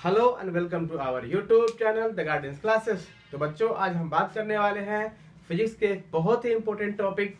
Hello and welcome to our YouTube channel the gardens classes. तो बच्चों, आज हम बात करने वाले हैं फिजिक्स के बहुत ही इंपॉर्टेंट टॉपिक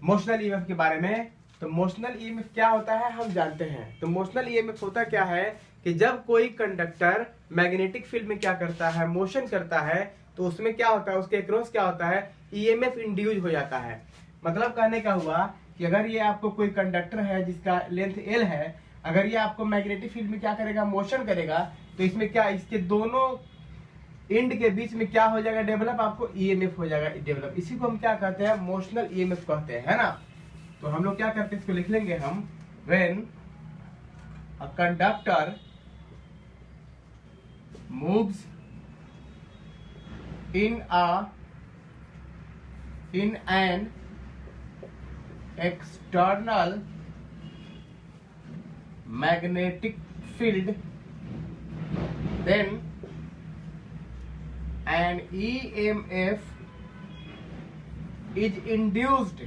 मोशनल ईएमएफ के बारे में। तो मोशनल ईएमएफ क्या होता है हम जानते हैं। तो मोशनल ईएमएफ होता क्या है कि जब कोई कंडक्टर मैग्नेटिक फील्ड में क्या करता है, मोशन करता है, तो उसमें क्या होता है, उसके अक्रॉस क्या होता है, ईएमएफ इंड्यूस हो जाता है। मतलब कहने का हुआ कि अगर ये आपको कोई कंडक्टर है जिसका लेंथ एल है, अगर ये आपको मैग्नेटिक फील्ड में क्या करेगा, मोशन करेगा, तो इसमें क्या, इसके दोनों एंड के बीच में क्या हो जाएगा, डेवलप, आपको ईएमएफ हो जाएगा डेवलप। इसी को हम क्या कहते हैं, मोशनल ईएमएफ कहते हैं, है ना। तो हम लोग क्या करते हैं, इसको लिख लेंगे हम, when a conductor moves in an external magnetic field, then an EMF is induced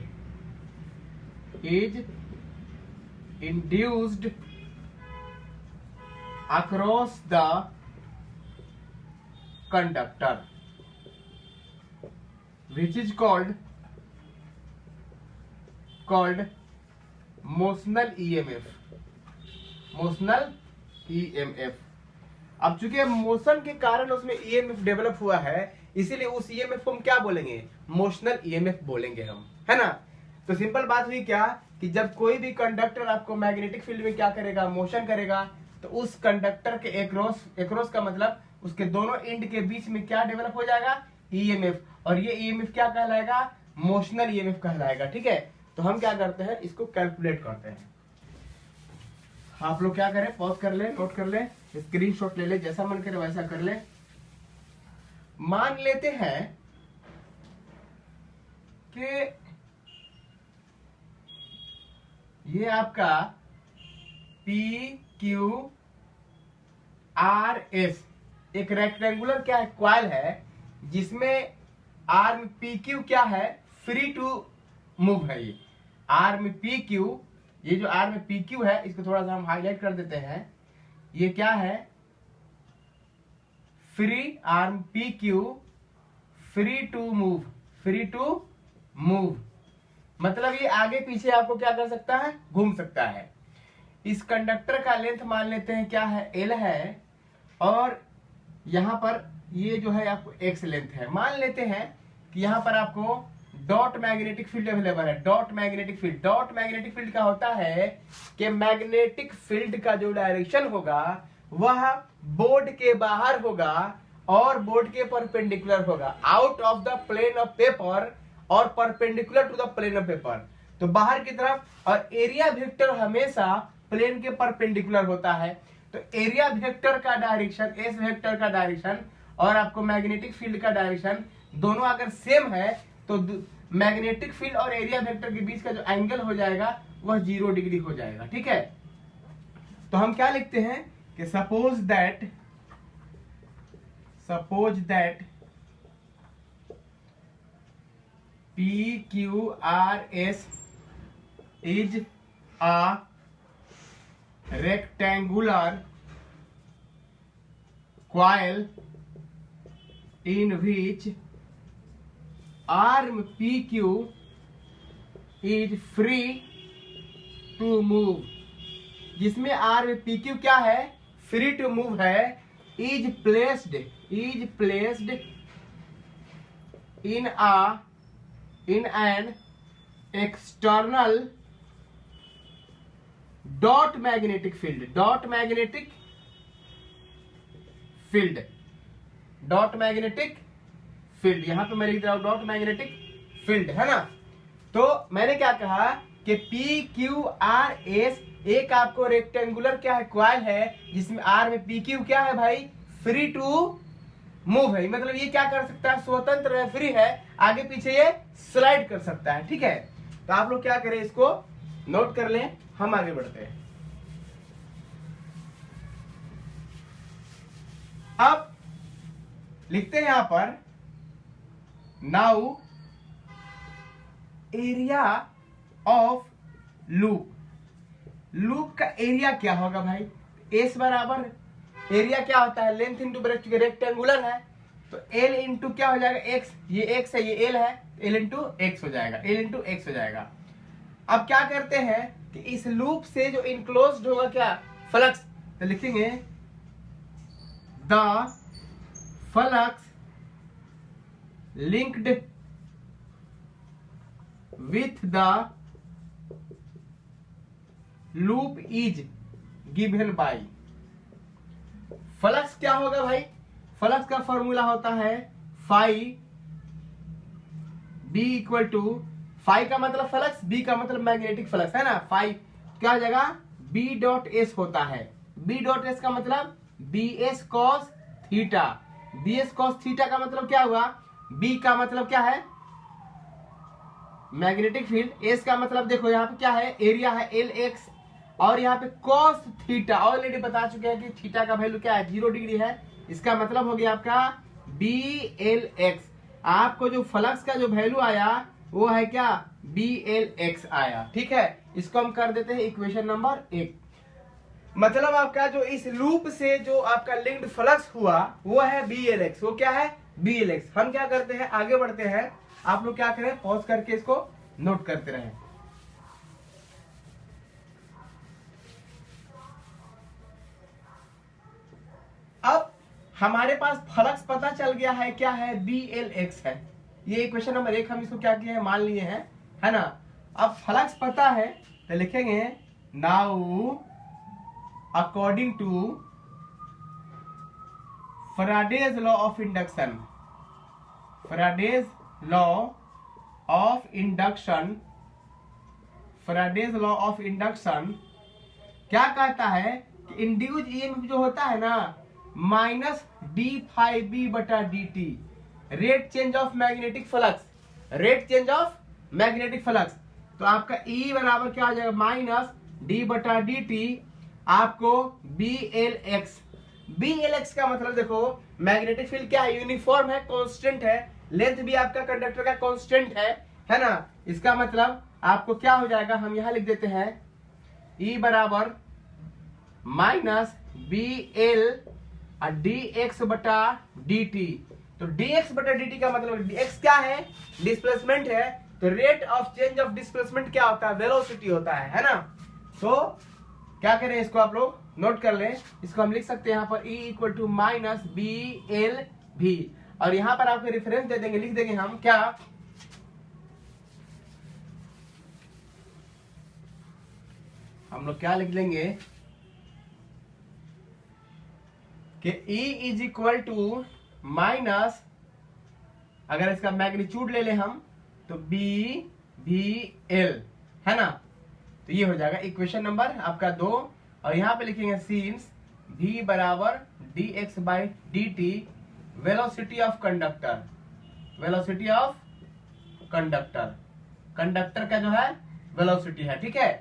across the conductor, which is called motional EMF. Motional EMF, अब चूंकि मोशन के कारण उसमें ईएमएफ डेवलप हुआ है, इसीलिए उस ईएमएफ को हम क्या बोलेंगे, मोशनल ईएमएफ बोलेंगे हम, है ना। तो सिंपल बात हुई क्या कि जब कोई भी कंडक्टर आपको मैग्नेटिक फील्ड में क्या करेगा, मोशन करेगा, तो उस कंडक्टर के एक्रॉस का मतलब उसके दोनों एंड के बीच में क्या डेवलप हो जाएगा, ईएमएफ। और ये ईएमएफ क्या कहलाएगा, मोशनल ईएमएफ कहलाएगा। ठीक है, तो हम क्या करते हैं, इसको कैलकुलेट करते हैं। आप लोग क्या करें, पॉज कर ले, नोट कर ले, स्क्रीनशॉट ले ले, जैसा मन करे वैसा कर ले। मान लेते हैं कि ये आपका PQRS एक रेक्टेंगुलर क्या है, क्वाइल है, जिसमें आर्म PQ क्या है, फ्री टू मूव है। ये आर्म PQ, ये जो आर्म PQ है, इसको थोड़ा सा हम हाईलाइट कर देते हैं। ये क्या है, free arm PQ, free to move, मतलब ये आगे पीछे आपको क्या कर सकता है, घूम सकता है। इस कंडक्टर का लेंथ मान लेते हैं क्या है, L है, और यहां पर ये जो है आपको X लेंथ है। मान लेते हैं कि यहां पर आपको डॉट मैग्नेटिक फील्ड अवेलेबल है। डॉट मैग्नेटिक फील्ड का होता है कि मैग्नेटिक फील्ड का जो डायरेक्शन होगा वह बोर्ड के बाहर होगा और बोर्ड के परपेंडिकुलर होगा, out of the plane of paper और perpendicular to the plane of paper, तो बाहर की तरफ। और एरिया वेक्टर हमेशा प्लेन के परपेंडिकुलर होता है। तो एरिया वेक्टर का डायरेक्शन, एस वेक्टर का डायरेक्शन और आपको मैग्नेटिक फील्ड का डायरेक्शन दोनों अगर सेम है, तो मैग्नेटिक फील्ड और एरिया वेक्टर के बीच का जो एंगल हो जाएगा वह 0 डिग्री हो जाएगा। ठीक है, तो हम क्या लिखते हैं कि suppose that PQRS is a rectangular coil in which arm PQ is free to move, जिसमें आर्म PQ क्या है, फ्री टू मूव है, is placed in an external dot magnetic field, यहां पे मैं लिख रहा हूं डॉट मैग्नेटिक फील्ड, है ना। तो मैंने क्या कहा कि PQRS एक आपको रेक्टेंगुलर क्या है, क्वाइल है, जिसमें आर में PQ क्या है भाई, फ्री टू मूव है। मतलब ये क्या कर सकता है, स्वतंत्र है, फ्री है, आगे पीछे ये स्लाइड कर सकता है। ठीक है, तो आप लोग क्या करें, इसको नोट कर लें, हम आगे बढ़ते हैं। अब लिखते हैं यहां पर, नाउ एरिया ऑफ लूप का एरिया क्या होगा भाई, एस बराबर एरिया क्या होता है, लेंथ इंटू ब्रेथ, रेक्टेंगुलर है तो एल इंटू क्या हो जाएगा, एक्स, ये एक्स है ये एल है, एल इंटू एक्स हो जाएगा, एल इंटू एक्स हो जाएगा। अब क्या करते हैं कि इस लूप से जो इनक्लोज्ड होगा क्या, फ्लक्स, तो लिखेंगे the flux linked with the loop is given by. Flux क्या होगा भाई, फ्लक्स का फॉर्मूला होता है phi B equal to, phi का मतलब फ्लक्स, बी का मतलब मैग्नेटिक फ्लक्स है ना, फाई क्या हो जाएगा बी डॉट एस होता है, बी डॉट एस का मतलब B S cos theta, B S cos theta का मतलब क्या हुआ, बी का मतलब क्या है मैग्नेटिक फील्ड, एस का मतलब देखो यहाँ पे क्या है एरिया है एल एक्स, और यहाँ पे कॉस थीटा ऑलरेडी बता चुके हैं कि थीटा का वैल्यू क्या है 0 डिग्री है, इसका मतलब हो गया आपका बी एल एक्स। आपको जो फ्लक्स का जो वैल्यू आया वो है क्या बी एल एक्स आया, ठीक है। इसको हम कर देते हैं इक्वेशन नंबर 1। मतलब आपका जो इस लूप से जो आपका लिंक्ड फ्लक्स हुआ वो है बी एल एक्स, वो क्या है बी एल एक्स। हम क्या करते हैं आगे बढ़ते हैं, आप लोग क्या करें पॉज करके इसको नोट करते रहें। अब हमारे पास फ्लक्स पता चल गया है क्या है बी एल एक्स है, ये इक्वेशन नंबर 1 हम इसको क्या किए हैं मान लिए हैं, है ना। अब फ्लक्स पता है तो लिखेंगे now according to Faraday's law of induction, Faraday's law of induction, Faraday's law of induction क्या कहता है कि इंड्यूस ईएमएफ जो होता है ना माइनस डी फाई बी बटा D T, rate change of magnetic flux, rate change of magnetic flux, तो आपका E बराबर क्या हो जाएगा माइनस डी बटा डी टी, आपको B L X, B L X का मतलब देखो मैग्नेटिक फील्ड क्या है यूनिफॉर्म है कांस्टेंट है, लेंथ भी आपका कंडक्टर का कांस्टेंट है ना। इसका मतलब आपको क्या हो जाएगा, हम यहां लिख देते हैं E बराबर minus B L D X बटा डी टी, तो डी एक्स बटा डी टी का मतलब एक्स क्या है डिस्प्लेसमेंट है, तो rate of change of displacement क्या होता है वेलोसिटी होता है ना। तो क्या करें इसको आप लोग नोट कर लें, इसको हम लिख सकते हैं यहाँ पर E equal to minus B L भी, और यहाँ पर आपको रेफरेंस दे देंगे, लिख देंगे हम क्या हम लोग क्या लिख लेंगे कि E is equal to minus, अगर इसका मैग्नीट्यूड ले ले हम तो B भी L है ना, तो ये हो जाएगा इक्वेशन नंबर आपका 2। और यहां पे लिखेंगे सीन्स V बराबर D x by D T velocity of conductor, velocity of conductor, conductor का जो है वेलोसिटी है, ठीक है।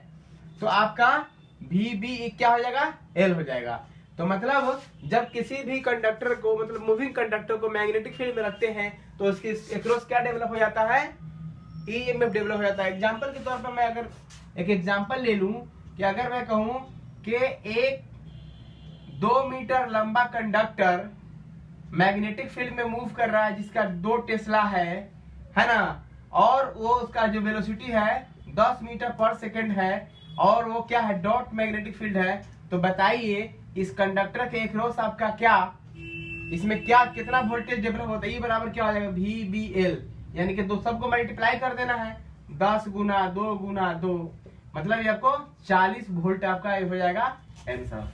तो आपका V B क्या हो जाएगा L हो जाएगा। तो मतलब जब किसी भी कंडक्टर को मतलब मूविंग कंडक्टर को मैग्नेटिक फील्ड में रखते हैं तो उसके एक्रॉस क्या डेवलप हो जाता है ईएमएफ डेवलप हो जाता है। एग्जांपल के तौर पर मैं अगर एक एग्जांपल ले लूं कि अगर मैं कहूं कि एक 2 मीटर लंबा कंडक्टर मैग्नेटिक फील्ड में मूव कर रहा है जिसका 2 टेस्ला है ना, और वो उसका जो वेलोसिटी है 10 मीटर पर सेकेंड है और वो क्या है डॉट मैग्नेटिक फील्ड है, तो बताइए इस कंडक्टर के एक्रॉस आपका क्या इसमें क्या कितना वोल्टेज डेवलप होता है। ये बराबर क्या हो जाएगा वी बी एल, यानी कि दो सबको मल्टीप्लाई कर देना है 10 गुना 2 गुना 2, मतलब ये आपको 40 वोल्ट आपका हो जाएगा आंसर।